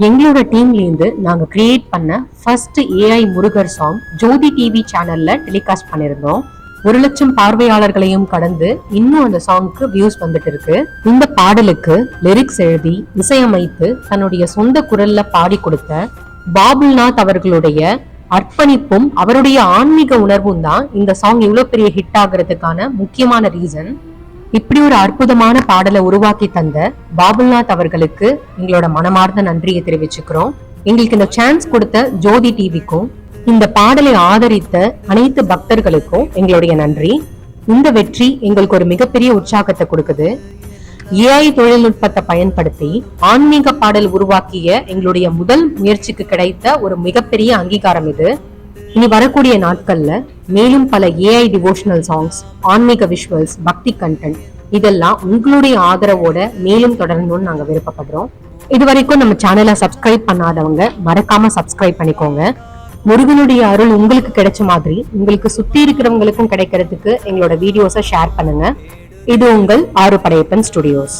எங்களோட டீம்லேருந்து நாங்கள் கிரியேட் பண்ண ஃபர்ஸ்ட் ஏஐ முருகர் சாங் ஜோதி டிவி சேனல்ல டெலிகாஸ்ட் பண்ணியிருந்தோம். 1,00,000 பார்வையாளர்களையும் கடந்து இன்னும் அந்த சாங்க்கு வியூஸ் வந்துட்டு இருக்கு. இந்த பாடலுக்கு லிரிக்ஸ் எழுதி இசையமைத்து தன்னுடைய சொந்த குரல்ல பாடி கொடுத்த பாபுல்நாத் அவர்களுடைய அர்ப்பணிப்பும் அவருடைய ஆன்மீக உணர்வும் தான் இந்த சாங் இவ்வளவு பெரிய ஹிட் ஆகுறதுக்கான முக்கியமான ரீசன். இப்படி ஒரு அற்புதமான பாடலை உருவாக்கி தந்த பாபுல்நாத் அவர்களுக்கு எங்களோட மனமார்ந்த நன்றியை தெரிவிச்சுக்கிறோம். எங்களுக்கு இந்த சான்ஸ் கொடுத்த ஜோதி டிவிக்கும் இந்த பாடலை ஆதரித்த அனைத்து பக்தர்களுக்கும் எங்களுடைய நன்றி. இந்த வெற்றி எங்களுக்கு ஒரு மிகப்பெரிய உற்சாகத்தை கொடுக்குது. ஏஐ தொழில்நுட்பத்தை பயன்படுத்தி ஆன்மீக பாடல் உருவாக்கிய எங்களுடைய முதல் முயற்சிக்கு கிடைத்த ஒரு மிகப்பெரிய அங்கீகாரம் இது. இனி வரக்கூடிய நாட்கள்ல மேலும் பல ஏஐ டிவோஷனல் சாங்ஸ், ஆன்மீக விஷுவல்ஸ், பக்தி கண்டென்ட் இதெல்லாம் உங்களுடைய ஆதரவோட மேலும் தொடரணும்னு நாங்க விருப்பப்படுறோம். இது வரைக்கும் நம்ம சேனலை சப்ஸ்கிரைப் பண்ணாதவங்க மறக்காம சப்ஸ்கிரைப் பண்ணிக்கோங்க. முருகனுடைய அருள் உங்களுக்கு கிடைச்ச மாதிரி உங்களுக்கு சுத்தி இருக்கிறவங்களுக்கும் கிடைக்கிறதுக்கு எங்களோட வீடியோஸை ஷேர் பண்ணுங்க. இது உங்கள் ஆறு படையப்பன் ஸ்டுடியோஸ்.